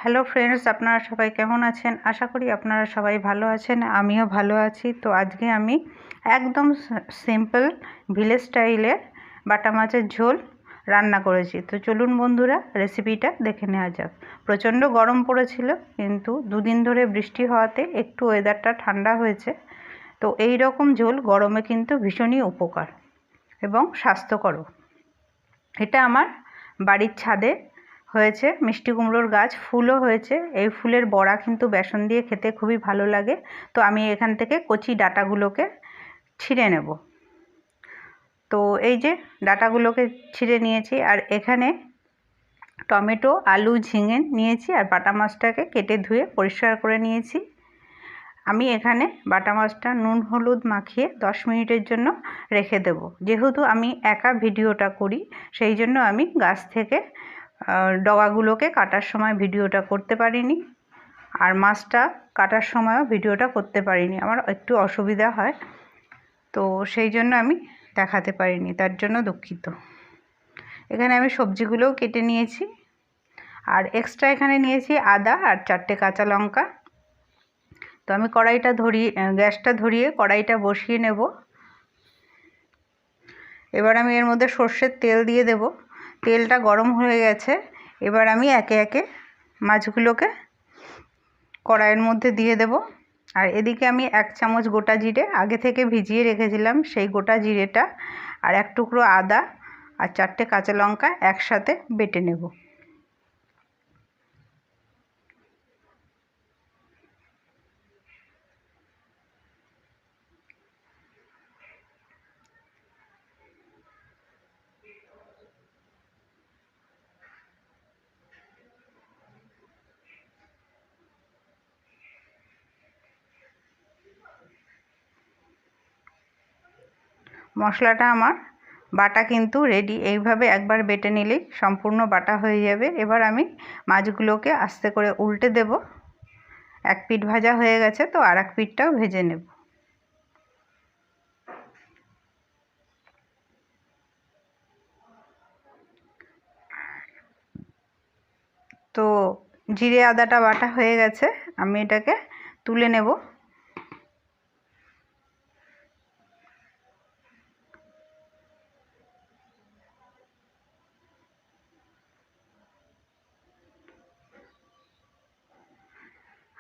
Hello friends, আপনারা সবাই কেমন আছেন? আশা করি আপনারা সবাই ভালো আছেন। আমিও ভালো আছি। তো আজকে আমি একদম সিম্পল ভিলেজ স্টাইলের বাটা মাছের ঝোল রান্না করেছি। তো চলুন বন্ধুরা, রেসিপিটা দেখে নেওয়া যাক। প্রচণ্ড গরম পড়েছিল, কিন্তু দুদিন ধরে বৃষ্টি হওয়াতে একটু ওয়েদারটা ঠান্ডা হয়েছে। তো এই রকম ঝোল গরমে কিন্তু ভীষণই উপকার এবং স্বাস্থ্যকরও। এটা আমার বাড়ির ছাদে হয়েছে মিষ্টি কুমড়োর গাছ, ফুলও হয়েছে। এই ফুলের বড়া কিন্তু বেসন দিয়ে খেতে খুবই ভালো লাগে। তো আমি এখান থেকে কচি ডাঁটাগুলোকে ছিঁড়ে নেব। তো এই যে ডাঁটাগুলোকে ছিঁড়ে নিয়েছি, আর এখানে টমেটো, আলু, ঝিঙে নিয়েছি, আর বাটা মাছটাকে কেটে ধুয়ে পরিষ্কার করে নিয়েছি। আমি এখানে বাটা মাছটা নুন হলুদ মাখিয়ে 10 মিনিটের জন্য রেখে দেব। যেহেতু আমি একা ভিডিওটা করি, সেই জন্য আমি গাছ থেকে ডগাগুলোকে কাটার সময় ভিডিওটা করতে পারিনি, আর মাছটা কাটার সময়ও ভিডিওটা করতে পারিনি। আমার একটু অসুবিধা হয়, তো সেই জন্য আমি দেখাতে পারিনি, তার জন্য দুঃখিত। এখানে আমি সবজিগুলোও কেটে নিয়েছি, আর এক্সট্রা এখানে নিয়েছি আদা আর 4টে কাঁচা লঙ্কা। তো আমি গ্যাসটা ধরিয়ে কড়াইটা বসিয়ে নেব। এবার আমি এর মধ্যে সর্ষের তেল দিয়ে দেব। তেলটা গরম হয়ে গেছে। এবার আমি একে একে মাছগুলোকে কড়াইয়ের মধ্যে দিয়ে দেব। আর এদিকে আমি 1 চামচ গোটা জিরে আগে থেকে ভিজিয়ে রেখেছিলাম, সেই গোটা জিরেটা আর 1 টুকরো আদা আর 4টে কাঁচা লঙ্কা একসাথে বেটে নেব। মশলাটা আমার বাটা কিন্তু রেডি। এইভাবে একবার বেটে নিলেই সম্পূর্ণ বাটা হয়ে যাবে। এবার আমি মাছগুলোকে আস্তে করে উল্টে দেব। এক পিঠ ভাজা হয়ে গেছে, তো আর এক পিঠটাও ভেজে নেব। তো জিরে আদাটা বাটা হয়ে গেছে, আমি এটাকে তুলে নেব।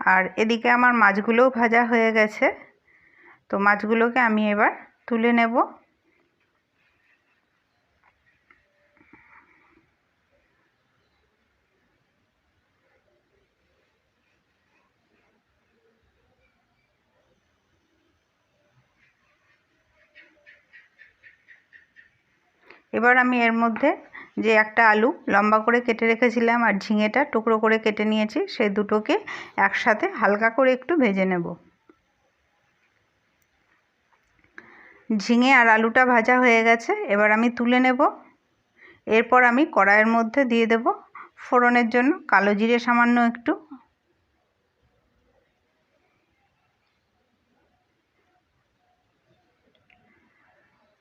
আর এদিকে আমার মাছগুলোও ভাজা হয়ে গেছে। তো মাছগুলোকে আমি এবার তুলে নেব। এবার আমি এর মধ্যে যে একটা আলু লম্বা করে কেটে রেখেছিলাম আর ঝিঙেটা টুকরো করে কেটে নিয়েছি, সেই দুটোকে একসাথে হালকা করে একটু ভেজে নেব। ঝিঙে আর আলুটা ভাজা হয়ে গেছে, এবার আমি তুলে নেব। এরপর আমি কড়াইয়ের মধ্যে দিয়ে দেব ফোড়নের জন্য কালো জিরে সামান্য একটু,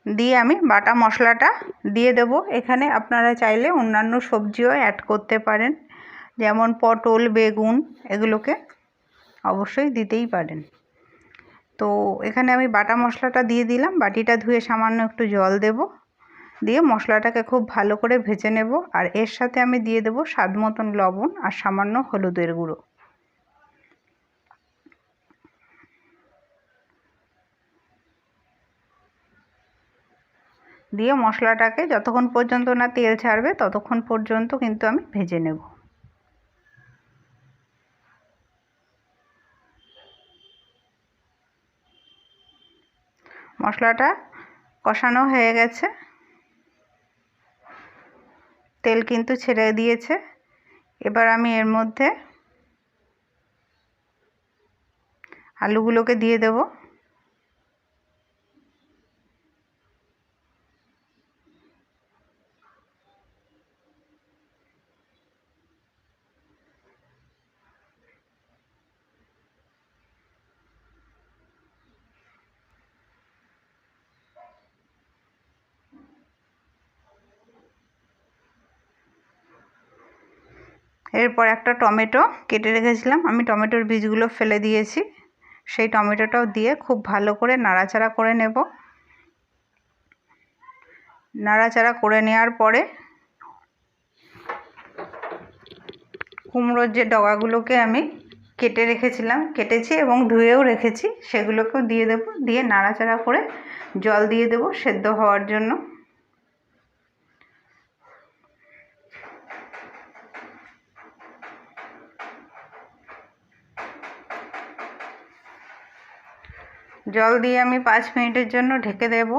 দিয়ে আমি বাটা মশলাটা দিয়ে দেব। এখানে আপনারা চাইলে অন্যান্য সবজিও অ্যাড করতে পারেন, যেমন পটল, বেগুন, এগুলোকে অবশ্যই দিতেই পারেন। তো এখানে আমি বাটা মশলাটা দিয়ে দিলাম। বাটিটা ধুয়ে সামান্য একটু জল দেব, দিয়ে মশলাটাকে খুব ভালো করে ভেজে নেব। আর এর সাথে আমি দিয়ে দেব স্বাদ মতন লবণ আর সামান্য হলুদের গুঁড়ো। দিয়ে মশলাটাকে যতক্ষণ পর্যন্ত না তেল ছাড়বে ততক্ষণ পর্যন্ত কিন্তু আমি ভেজে নেব। মশলাটা কষানো হয়ে গেছে, তেল কিন্তু ছেড়ে দিয়েছে। এবার আমি এর মধ্যে আলুগুলোকে দিয়ে দেব। এরপর একটা টমেটো কেটে রেখেছিলাম, আমি টমেটোর বীজগুলো ফেলে দিয়েছি। সেই টমেটোটাও দিয়ে খুব ভালো করে নাড়াচাড়া করে নেব। নাড়াচাড়া করে নেওয়ার পরে কুমড়োর যে ডগাগুলোকে আমি কেটেছি এবং ধুয়েও রেখেছি, সেগুলোকেও দিয়ে দেব। দিয়ে নাড়াচাড়া করে জল দিয়ে দেব সেদ্ধ হওয়ার জন্য। জল দিয়ে আমি 5 মিনিটের জন্য ঢেকে দেব।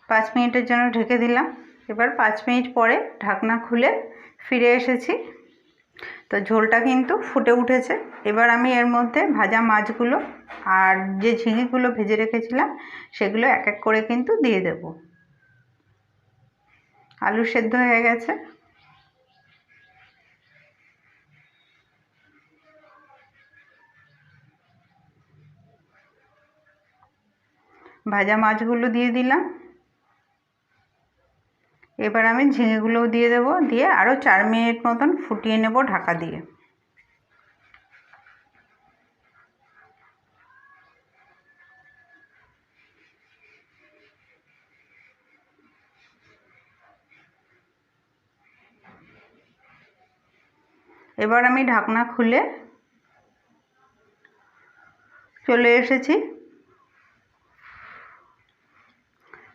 পাঁচ মিনিটের জন্য ঢেকে দিলাম। এবার 5 মিনিট পরে ঢাকনা খুলে ফিরে এসেছি। তো ঝোলটা কিন্তু ফুটে উঠেছে। এবার আমি এর মধ্যে ভাজা মাছগুলো আর যে ঝিঙেগুলো ভেজে রেখেছিলাম সেগুলো এক এক করে কিন্তু দিয়ে দেব। আলু সেদ্ধ হয়ে গেছে। ভাজা মাছগুলো দিয়ে দিলাম। এবার আমি ঝিঙেগুলোও দিয়ে দেব। দিয়ে আরও 4 মিনিট মতন ফুটিয়ে নেব ঢাকা দিয়ে। এবার আমি ঢাকনা খুলে চলে এসেছি।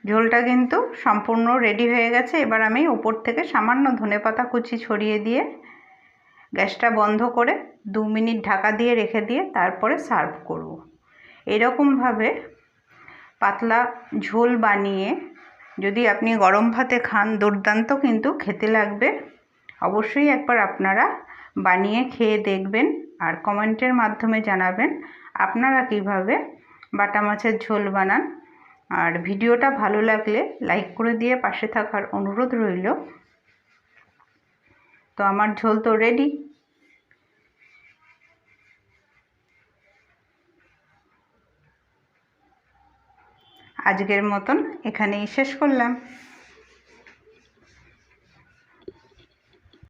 ঝোলটা কিন্তু সম্পূর্ণ রেডি হয়ে গেছে। এবার আমি উপর থেকে সামান্য ধনেপাতা কুচি ছড়িয়ে দিয়ে গ্যাসটা বন্ধ করে 2 মিনিট ঢাকা দিয়ে রেখে দিয়ে তারপরে সার্ভ করব। এরকমভাবে পাতলা ঝোল বানিয়ে যদি আপনি গরম ভাতে খান, দুর্দান্ত কিন্তু খেতে লাগবে। অবশ্যই একবার আপনারা বানিয়ে খেয়ে দেখবেন আর কমেন্টের মাধ্যমে জানাবেন আপনারা কিভাবে বাটা মাছের ঝোল বানান। আর ভিডিওটা ভালো লাগলে লাইক করে দিয়ে পাশে থাকার অনুরোধ রইল। তো আমার ঝোল তো রেডি। আজকের মতন এখানেই শেষ করলাম।